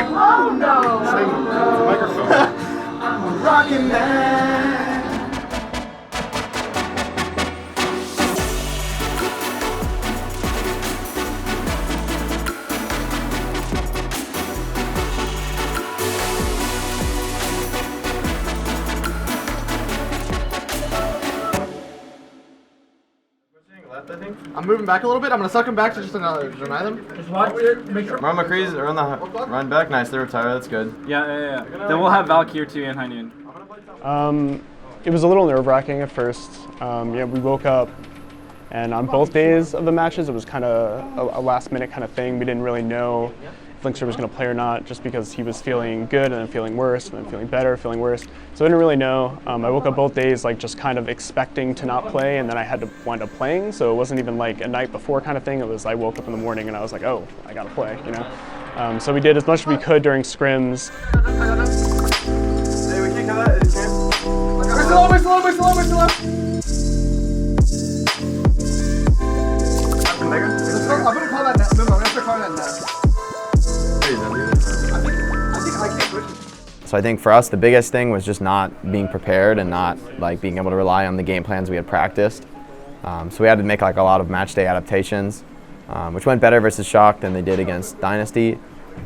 Oh no! Same microphone. I'm rocking that. Left, I think. I'm moving back a little bit. I'm gonna suck him back to just another remind them. Just watch it. Make sure. Marlon McCree's are on the run back. Nice, they retire. That's good. Yeah. Then we'll have Valk here too and High Noon. It was a little nerve-wracking at first. We woke up, and on both days of the matches, it was kind of a last-minute kind of thing. We didn't really know if Linkster was going to play or not, just because he was feeling good and then feeling worse, and then feeling better, feeling worse. So I didn't really know. I woke up both days like just kind of expecting to not play, and then I had to wind up playing. So it wasn't even like a night before kind of thing. It was I woke up in the morning and I was like, oh, I got to play, you know. So we did as much as we could during scrims. Hey, we can't cut that. We're slow. I'm gonna call that net. No, I'm gonna start calling that net. I think I can't switch. So I think for us, the biggest thing was just not being prepared and not like being able to rely on the game plans we had practiced. So we had to make like a lot of match day adaptations, which went better versus Shock than they did against Dynasty.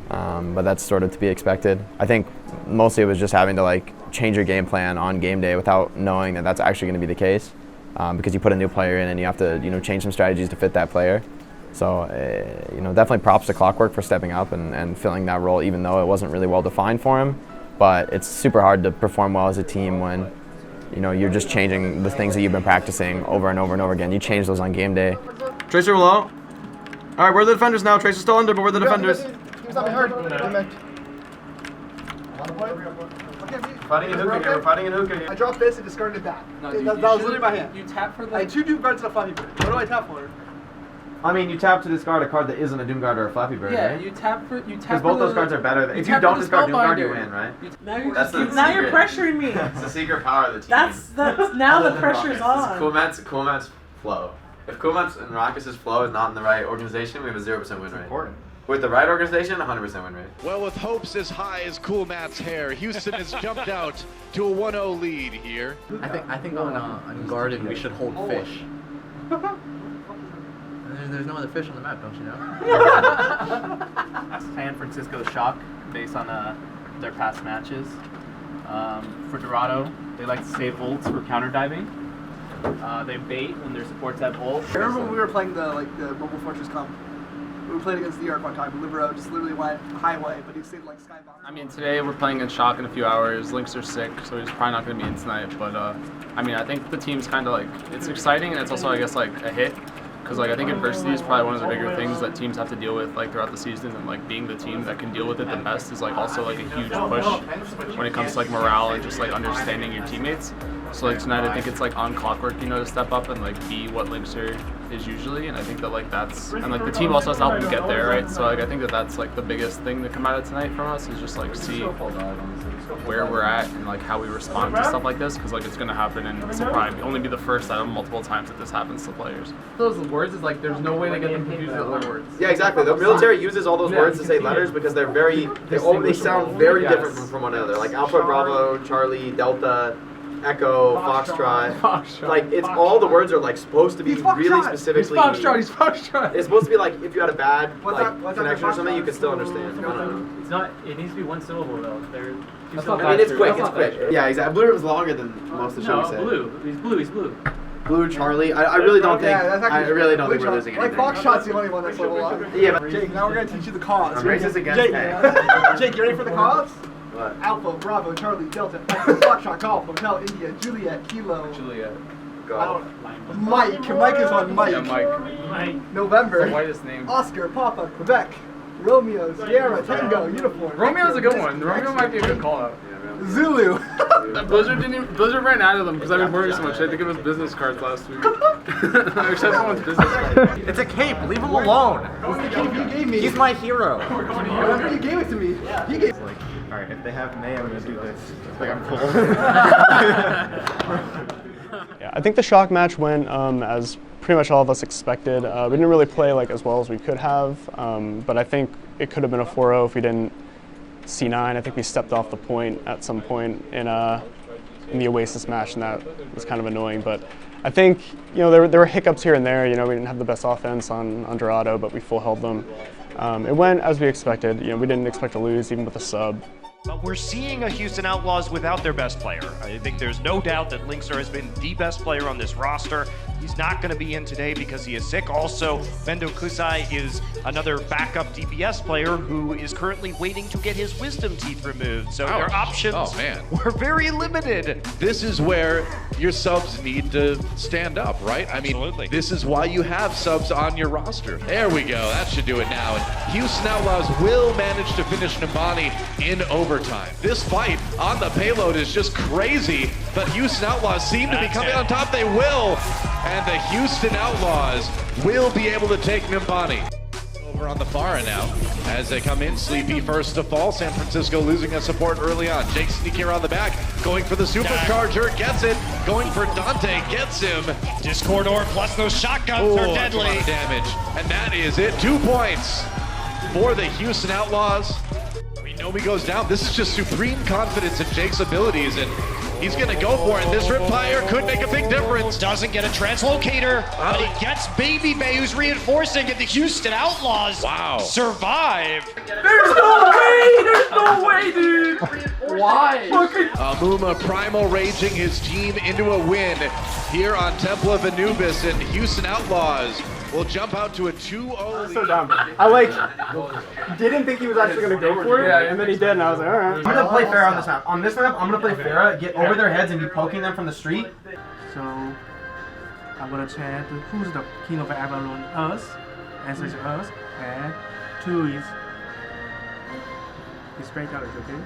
But that's sort of to be expected. I think mostly it was just having to like change your game plan on game day without knowing that that's actually going to be the case, because you put a new player in and you have to change some strategies to fit that player. So definitely props to Clockwork for stepping up and filling that role, even though it wasn't really well defined for him. But it's super hard to perform well as a team when you're just changing the things that you've been practicing over and over and over again. You change those on game day. Tracer below. All right, where are the defenders now? Tracer's still under, but where are the defenders? Fighting in hookah here. We're fighting in hookah here. I dropped this and discarded that. No, that was literally my hand. You tap for the. I had 2 Doom Guards and a Fluffy Bird. What do I tap for? I mean, you tap to discard a card that isn't a Doom Guard or a Flappy Bird, right? You tap for. Because both those cards are better. If you don't discard Doom Guard, you win, right? Now you're pressuring me. It's the secret power of the team. That's now the pressure's on. Coolmat's flow. If Coolmat's and Raucous' flow is not in the right organization, we have a 0% win rate. Important. With the right organization, 100% win rate. Well, with hopes as high as Cool Matt's hair, Houston has jumped out to a 1-0 lead here. I think on Garden we should hold fish. There's no other fish on the map, don't you know? San Francisco Shock, based on their past matches. For Dorado, they like to save ults for counter diving. They bait when their supports have ults. I remember when we were playing the Mobile Fortress Comp. We played against the Arc one time. Libero just literally went highway, but he stayed like skybox. I mean, today we're playing against Shock in a few hours. Lynx are sick, so he's probably not going to be in tonight. But I mean, I think the team's kind of like, it's exciting, and it's also, I guess, like a hit. Because like I think adversity is probably one of the bigger things that teams have to deal with like throughout the season, and like being the team that can deal with it the best is like also like a huge push when it comes to like morale and just like understanding your teammates. So like tonight I think it's like on Clockwork, to step up and like be what Linkster is usually, and I think that like that's, and like the team also has to help them get there, right? So like I think that that's like the biggest thing to come out of tonight from us is just like see where we're at and like how we respond to stuff like this, because like it's gonna happen and this will probably only be the first out of multiple times that this happens to players. Those words is like there's no way to get them confused with other words. Yeah, exactly. The military uses all those words to say letters because they're they sound very different from one another. Like Alpha, Bravo, Charlie, Delta, Echo, Foxtrot. Like it's all the words are like supposed to be really specifically. He's Foxtrot. It's supposed to be like if you had a bad connection or something, you could still understand. I don't know. It's not. It needs to be one syllable though. I mean, it's quick. It's quick. Yeah, exactly. Blue was longer than most of the show. No, Blue. He's blue. Blue, Charlie. I really don't think. I really don't think we're losing anything. Like Foxtrot's the only one that's level up. Yeah, but Jake, now we're gonna teach you the cause. I'm racist against Jake, Jake, you ready for the cause? What? Alpha, Bravo, Charlie, Delta, Echo, Foxtrot, Golf, Hotel, India, Juliet, Kilo. Golf. Mike. Mike is on Mike. Yeah, Mike. November. The whitest name. Oscar, Papa, Quebec. Romeo, Sierra, Tango, Uniform. Romeo's a good one. Romeo might be a good call out. Zulu. Blizzard ran out of them because I've been working so much. I had to give us business cards last week. I accept someone's business card. It's a cape. Leave him alone. What's the cape you gave me? He's my hero. Whenever you gave it to me, he gave it. Alright, if they have May, I'm gonna do this. It's like I'm cool. Yeah, I think the Shock match went as pretty much all of us expected. We didn't really play like as well as we could have, but I think it could have been a 4-0 if we didn't C9. I think we stepped off the point at some point in the Oasis match, and that was kind of annoying. But I think, you know, there were hiccups here and there. You know, we didn't have the best offense on Dorado, but we full held them. It went as we expected. You know, we didn't expect to lose even with a sub. But we're seeing a Houston Outlaws without their best player. I think there's no doubt that Linkster has been the best player on this roster. He's not going to be in today because he is sick. Also, Bendo Kusai is another backup DPS player who is currently waiting to get his wisdom teeth removed. So their options were very limited. This is where your subs need to stand up, right? I mean, Absolutely. This is why you have subs on your roster. There we go. That should do it now. And Houston Outlaws will manage to finish Nimbani in overtime. This fight on the payload is just crazy, but Houston Outlaws seem to be coming on top. They will. And the Houston Outlaws will be able to take Nimbani. Over on the far now, as they come in, Sleepy first to fall. San Francisco losing a support early on. Jake sneaking around the back, going for the supercharger, gets it. Going for Dante, gets him. Discordor plus those shotguns are That's a lot deadly. of damage. And that is it. 2 points for the Houston Outlaws. Nomi goes down. This is just supreme confidence in Jake's abilities, and he's going to go for it. This Riptire could make a big difference. Doesn't get a translocator, but he gets Baby Bay, who's reinforcing, and the Houston Outlaws survive. There's no way, dude. Why? Amuma Primal raging his team into a win here on Temple of Anubis, and Houston Outlaws will jump out to a 2-0 lead. So dumb. I didn't think he was actually gonna go for it, and then he did, and I was like, all right. I'm gonna play Pharah on this map. On this map, I'm gonna play Pharah, get over their heads and be poking them from the street. So I'm gonna check who's the king of Avalon. Us. Answer is us. And 2 is straight out, okay?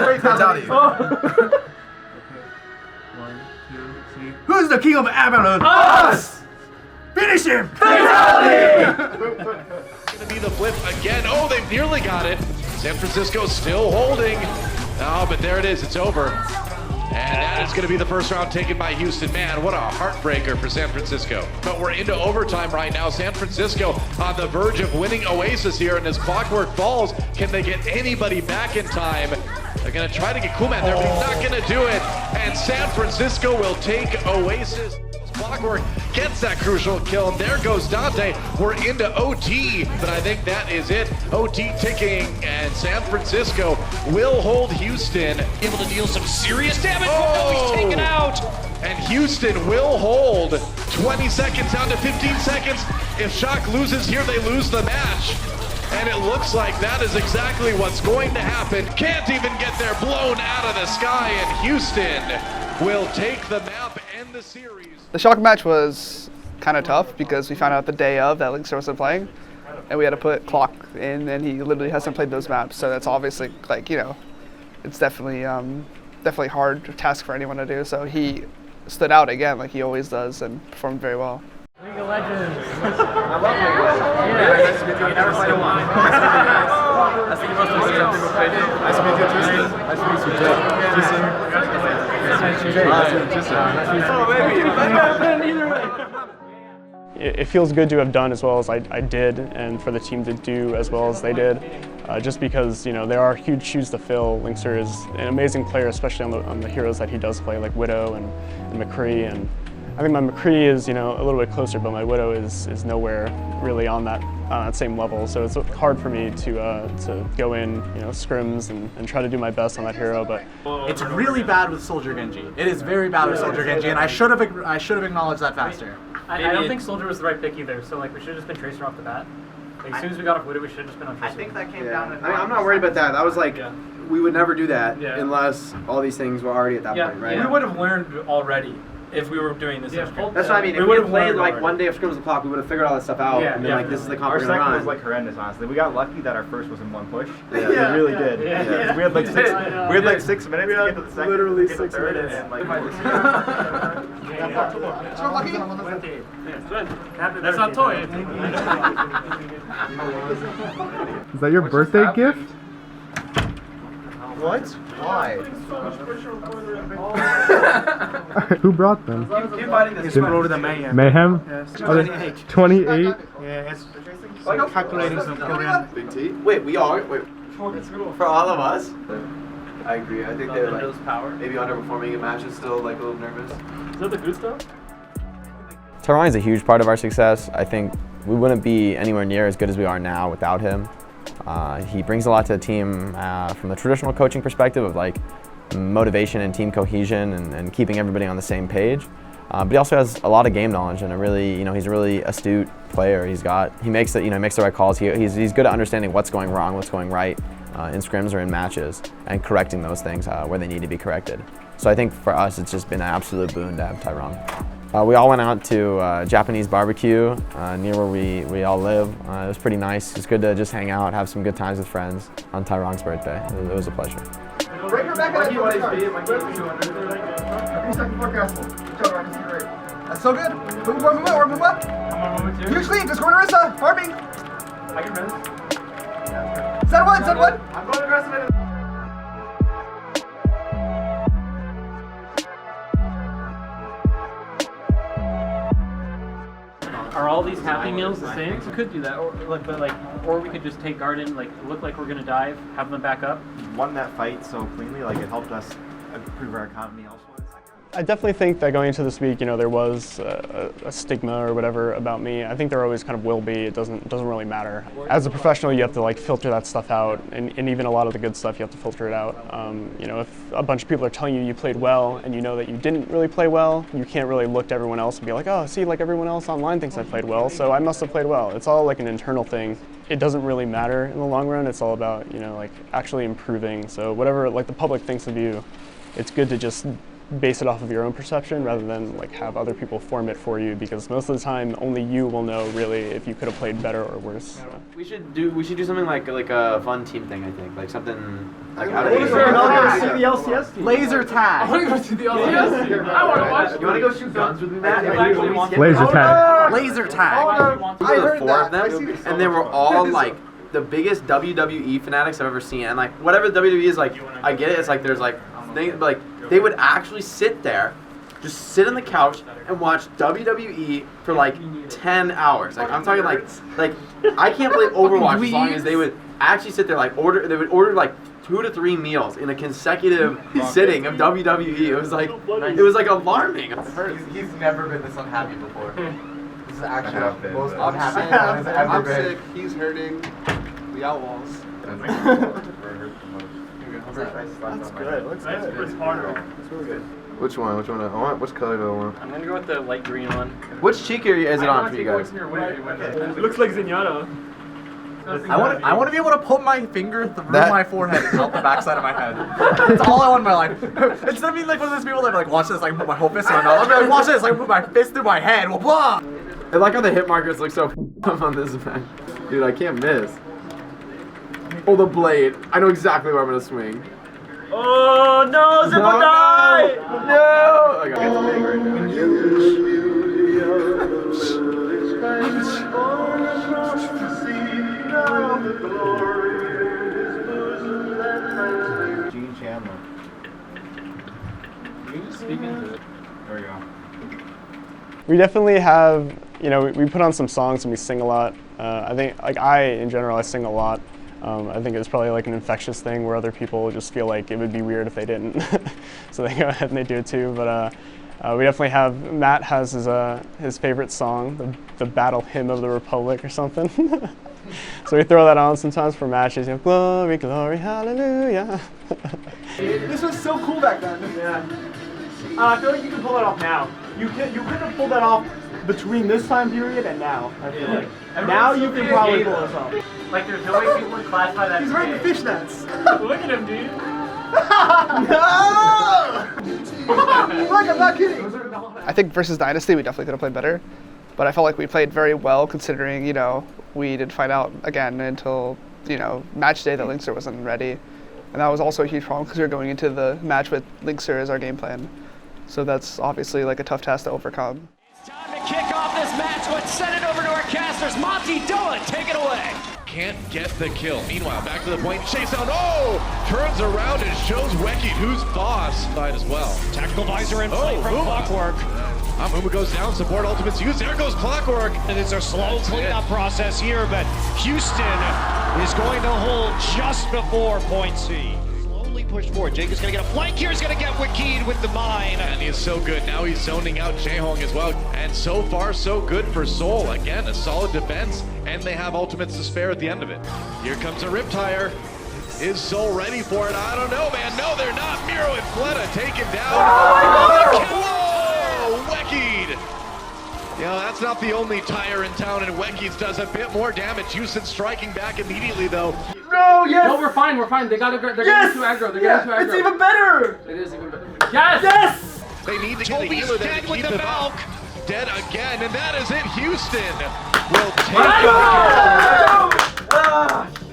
Straight out of you. Okay. 1, 2, 3. Who's the king of Avalon? Us! Finish him! Gonna be the flip again. Oh, they've nearly got it. San Francisco still holding. Oh, but there it is. It's over. And that is going to be the first round taken by Houston. Man, what a heartbreaker for San Francisco. But we're into overtime right now. San Francisco on the verge of winning Oasis here. And as clockwork falls, can they get anybody back in time? They're going to try to get Kuman there, but he's not going to do it. And San Francisco will take Oasis. Clockwork gets that crucial kill, and there goes Dante. We're into OT, but I think that is it. OT ticking, and San Francisco will hold Houston. Able to deal some serious damage. Oh, no, he's taken out. And Houston will hold 20 seconds down to 15 seconds. If Shock loses here, they lose the match. And it looks like that is exactly what's going to happen. Can't even get there, blown out of the sky, and Houston will take the map and the series. The Shock match was kind of tough because we found out the day of that Linkster wasn't playing, and we had to put Clock in, and he literally hasn't played those maps, so that's obviously, like, you know, it's definitely hard task for anyone to do. So he stood out again, like he always does, and performed very well. League of Legends. I love League of Legends. Yeah, nice to meet you. You never played a lot. Nice to meet you. Nice to meet you. Nice to meet you, Tristan. Nice to meet you, Jay. It feels good to have done as well as I did, and for the team to do as well as they did, just because, you know, there are huge shoes to fill. Linkster is an amazing player, especially on the heroes that he does play, like Widow and McCree. And I think my McCree is, you know, a little bit closer, but my Widow is nowhere really on that same level. So it's hard for me to go in, you know, scrims and try to do my best on that hero. But It's really bad with Soldier Genji. It is very bad with Soldier Genji, and I should have acknowledged that faster. I don't think Soldier was the right pick either, so like we should have just been Tracer off the bat. Like, as soon as we got off Widow, we should have just been on Tracer. I think that came down to... I mean, I'm not worried about that. That was like, we would never do that unless all these things were already at that point, right? We would have learned already if we were doing this. That's what I mean. If we had played like one day of Scrims the Clock, we would have figured all that stuff out and been like, this is the comp Our we're gonna second run. was like horrendous, honestly. We got lucky that our first was in one push. Yeah. We really did. Yeah. We had like 6 minutes to get to the second. Literally to get to 6 third, minutes. And like, That's not toy. is that your birthday gift? What? Why? Who brought them? It's brought to the Mayhem. Mayhem? Yes. 28. Yeah, it's calculating some Korean. Big T? Wait, we all... Wait. For all of us? I agree. I think they're like maybe underperforming in matches still, like a little nervous. Is that the good stuff? Tyrone is a huge part of our success. I think we wouldn't be anywhere near as good as we are now without him. He brings a lot to the team from the traditional coaching perspective of like motivation and team cohesion and keeping everybody on the same page. But he also has a lot of game knowledge and he's a really astute player. He makes the right calls. He's good at understanding what's going wrong, what's going right in scrims or in matches, and correcting those things where they need to be corrected. So I think for us, it's just been an absolute boon to have Tyrone. We all went out to Japanese barbecue near where we all live. It was pretty nice. It's good to just hang out, have some good times with friends on Tyrone's birthday. It was a pleasure. Bring her back at it. That's so good. Move up. Huge lead. Just going to Rissa. Farming. I can run. Set one. I'm going aggressive. Are all these Happy Meals the same? We could do that, or we could just take Garden, look like we're gonna dive, have them back up. Won that fight so cleanly, it helped us improve our economy elsewhere. I definitely think that going into this week, there was a stigma or whatever about me. I think there always kind of will be. It doesn't really matter. As a professional, you have to filter that stuff out, and even a lot of the good stuff, you have to filter it out. If a bunch of people are telling you played well, and you know that you didn't really play well, you can't really look to everyone else and be like, oh, see, everyone else online thinks I played well, so I must have played well. It's all an internal thing. It doesn't really matter in the long run. It's all about actually improving. So whatever the public thinks of you, it's good to just base it off of your own perception rather than have other people form it for you, because most of the time only you will know really if you could have played better or worse. We should do something like a fun team thing. I think something out of the see the LCS team. Laser tag. I want to go see the LCS team. I want to watch. You want to go shoot guns with me, Matt? Laser tag. Laser tag. I heard four of them, and they were all the biggest WWE fanatics I've ever seen. And whatever WWE is I get it. It's there's things, but they would actually sit there, just sit on the couch and watch WWE for 10 hours. I'm talking I can't play Overwatch as long as they would actually sit there they would order 2 to 3 meals in a consecutive sitting of WWE. It was alarming. He's never been this unhappy before. This is actually the most unhappy man he's ever been. I'm sick. He's hurting. The Outlaws. That's good. Looks good. It's harder. It's really good. Which one? Which color do I want? I'm gonna go with the light green one. Which cheek is it on for you guys? It looks like Zenyatta. I want to be able to put my finger through my forehead and out the backside of my head. That's all I want in my life. Instead of being one of those people that watch this, put my whole fist in my mouth. I'm watch this, put my fist through my head. Well, blah. I like how the hit markers look so on this event. Dude, I can't miss. Oh, the blade. I know exactly where I'm gonna swing. Oh no, Zippo die! No! I got it's big right now. Gene Chandler. Can you just speak into it? There we go. We definitely have, we put on some songs and we sing a lot. I think, in general, I sing a lot. I think it's probably an infectious thing where other people just feel like it would be weird if they didn't. So they go ahead and they do it too. But we definitely have, Matt has his favorite song, the Battle Hymn of the Republic or something. So we throw that on sometimes for matches. Glory, glory, hallelujah. This was so cool back then. Yeah. I feel like you can pull it off now. You couldn't have pulled that off between this time period and now. I feel like now you can probably pull this off. There's no way people would classify that. He's wearing the fishnets. Look at him, dude. No! Look, I'm not kidding. I think versus Dynasty, we definitely could have played better. But I felt like we played very well considering, we didn't find out again until, match day that Linkster wasn't ready. And that was also a huge problem because we were going into the match with Linkster as our game plan. So that's obviously a tough task to overcome. It's time to kick off this match. Let's send it over to our casters. Monty Dolan, take it away. Can't get the kill. Meanwhile, back to the point. Chase down. Oh! Turns around and shows Wecky who's boss side as well. Tactical visor in play from Clockwork. Muma goes down, support ultimate's used. There goes Clockwork. And it's a slow cleanup process here, but Houston is going to hold just before point C. Slowly pushed forward. Jake is going to get a flank here. He's going to get Wakid with the mine. And he is so good. Now he's zoning out Jaehong as well. And so far, so good for Seoul. Again, a solid defense, and they have ultimates to spare at the end of it. Here comes a Riptire. Is Seoul ready for it? I don't know, man. No, they're not. Miro and Fleta taken down. Oh, Wakid! You know, that's not the only tire in town, and Weki's does a bit more damage. Houston striking back immediately, though. No, yes! No, we're fine. They're getting too aggro. They're getting too aggro. It's even better! It is even better. Yes! Yes! They need to get a healer there to keep him up. Dead again, and that is it. Houston will take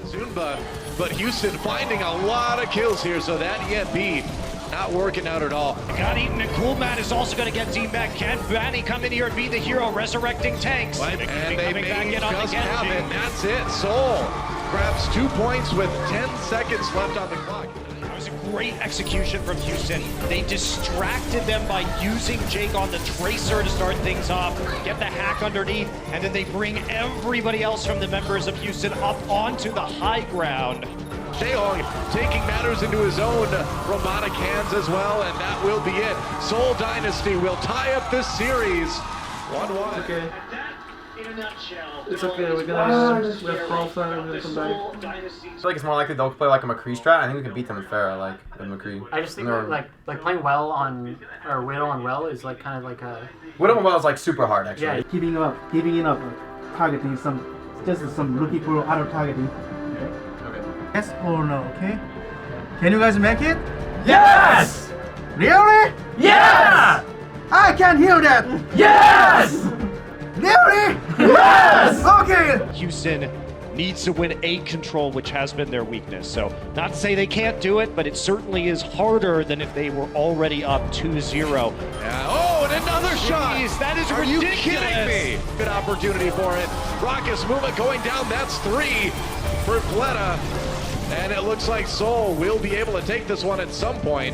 Zunba, but Houston finding a lot of kills here, so that EMP not working out at all. Got eaten, and Coolman is also going to get team back. Can Vanny come in here and be the hero, resurrecting tanks? And they may back in just on the have it. That's it. Seoul grabs 2 points with 10 seconds left on the clock. It was a great execution from Houston. They distracted them by using Jake on the Tracer to start things off, get the hack underneath, and then they bring everybody else from the members of Houston up onto the high ground. Jaehong taking matters into his own robotic hands as well, and that will be it. Seoul Dynasty will tie up this series 1-1. Okay. It's okay, we have crossfire and we'll come back. I feel like it's more likely they'll play like a McCree strat. I think we can beat them with Pharah, like with McCree. I just think like playing well on or Widow on well is like kind of like a Widow on well is like super hard actually. Yeah. Giving it up, targeting some looking for other targeting. Okay. Yes or no? Okay. Can you guys make it? Yes! Really? Yes! I can hear that. Yes! Really? Yes! Okay. Houston needs to win A control, which has been their weakness. So not to say they can't do it, but it certainly is harder than if they were already up 2-0. Yeah. Oh, and another shot! Jeez, that is Are ridiculous. you kidding me? Good opportunity for it. Raucous movement going down. That's 3 for Fleta. And it looks like Seoul will be able to take this one at some point.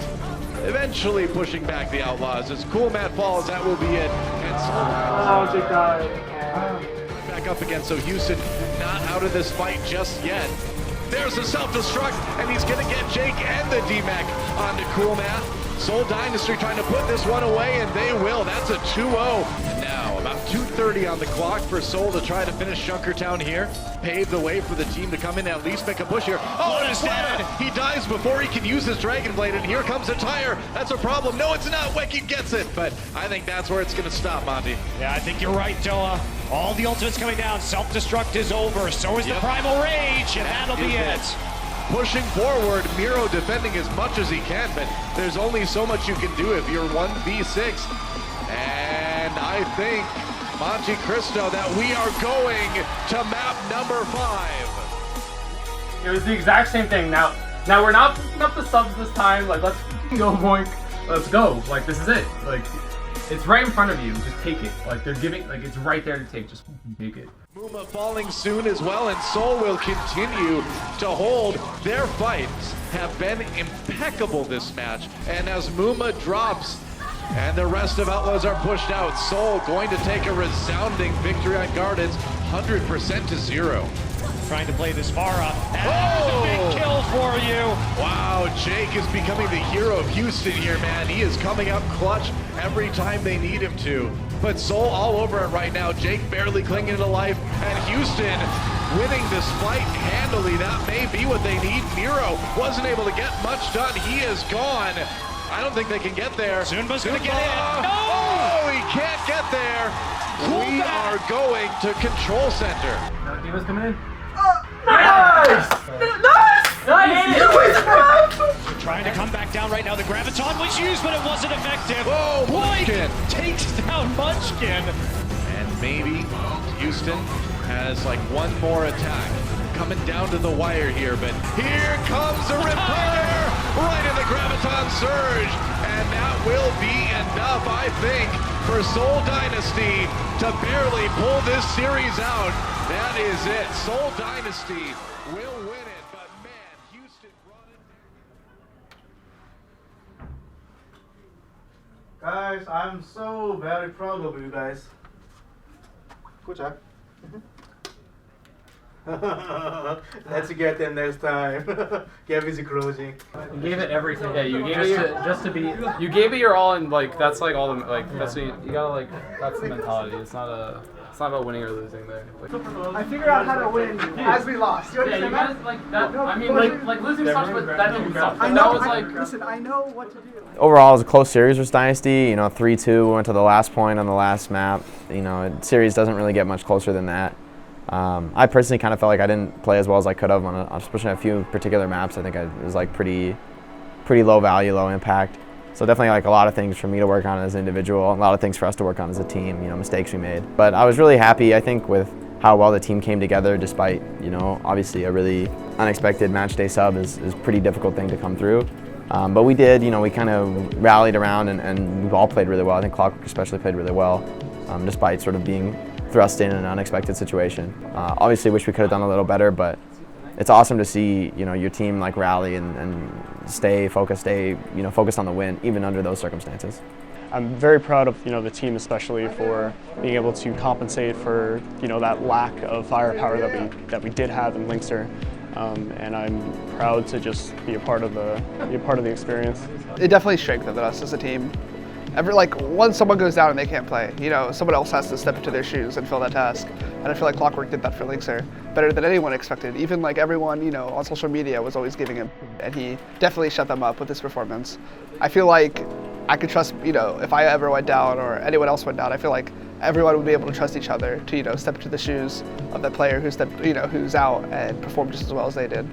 Eventually pushing back the Outlaws. As Cool Matt falls, that will be it. And Seoul Jake died. back up again, so Houston not out of this fight just yet. There's a self-destruct, and he's going to get Jake and the D-Mac onto Cool Matt. Seoul Dynasty trying to put this one away, and they will. That's a 2-0. And now, about 2:30 on the clock for Seoul to try to finish Shunkertown here. Pave the way for the team to come in and at least make a push here. Oh, and dead! He dies before he can use his Dragon Blade, and here comes a tire. That's a problem. No, it's not. Weki gets it, but I think that's where it's going to stop, Monty. Yeah, I think you're right, Doa. All the ultimates coming down. Self-destruct is over. So is the Primal Rage, and that'll be it. Pushing forward, Miro defending as much as he can, but there's only so much you can do if you're 1v6. And I think, Monte Cristo, that we are going to map number 5. It was the exact same thing. Now we're not picking up the subs this time. Like, let's go, Boink. Let's go. Like, this is it. Like, it's right in front of you. Just take it. Like, they're giving, like, it's right there to take. Just take it. Muma falling soon as well, and Seoul will continue to hold. Their fights have been impeccable this match, and as Muma drops and the rest of Outlaws are pushed out, Seoul going to take a resounding victory on Gardens, 100% to 0. Trying to play this far up. And a big kill for you. Wow, Jake is becoming the hero of Houston here, man. He is coming up clutch every time they need him to. But Seoul all over it right now. Jake barely clinging to life, and Houston winning this fight handily. That may be what they need. Miro wasn't able to get much done. He is gone. I don't think they can get there. Zunba's gonna get in. No! Oh, he can't get there. We are going to Control Center. Diva's coming in. Nice! Trying to come back down right now. The Graviton was used, but it wasn't effective. Oh, Munchkin takes down Munchkin. And maybe Houston has like one more attack coming down to the wire here, but here comes a Riptire right in the Graviton Surge, and that will be enough, I think, for Seoul Dynasty to barely pull this series out. That is it. Seoul Dynasty will win it, but man, Houston brought it. Guys, I'm so very proud of you guys. Good job. Let's get them next time. Get busy closing. You gave it everything. Yeah, you gave it just to be. You gave it your all, and like that's like all the like that's what you gotta like. That's the mentality. It's not about winning or losing there. Like, I figured out how to win as we lost. You understand Yeah, you that? guys like that. I mean, like losing sucks, but that didn't suck. I That know. was like. Listen, I know what to do. Overall, it was a close series with Dynasty. 3-2. We went to the last point on the last map. Series doesn't really get much closer than that. I personally kind of felt like I didn't play as well as I could have especially on a few particular maps. I think it was like pretty low value, low impact. So definitely like a lot of things for me to work on as an individual, a lot of things for us to work on as a team, mistakes we made. But I was really happy, I think, with how well the team came together despite, obviously a really unexpected match day sub is a pretty difficult thing to come through. But we did, we kind of rallied around and we've all played really well. I think Clockwork especially played really well, despite sort of being thrust in an unexpected situation. Obviously wish we could have done a little better, but it's awesome to see your team like rally and stay focused, focused on the win even under those circumstances. I'm very proud of the team, especially for being able to compensate for that lack of firepower that we did have in Linkster, and I'm proud to just be a part of the experience. It definitely strengthened us as a team. Once someone goes down and they can't play, someone else has to step into their shoes and fill that task. And I feel like Clockwork did that for Linkster better than anyone expected. Even like everyone, on social media was always giving him, and he definitely shut them up with his performance. I feel like I could trust, if I ever went down or anyone else went down, I feel like everyone would be able to trust each other to, step into the shoes of that player who's out and perform just as well as they did.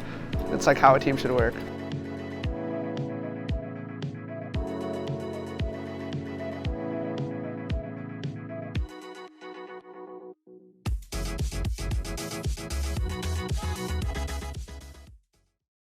It's like how a team should work.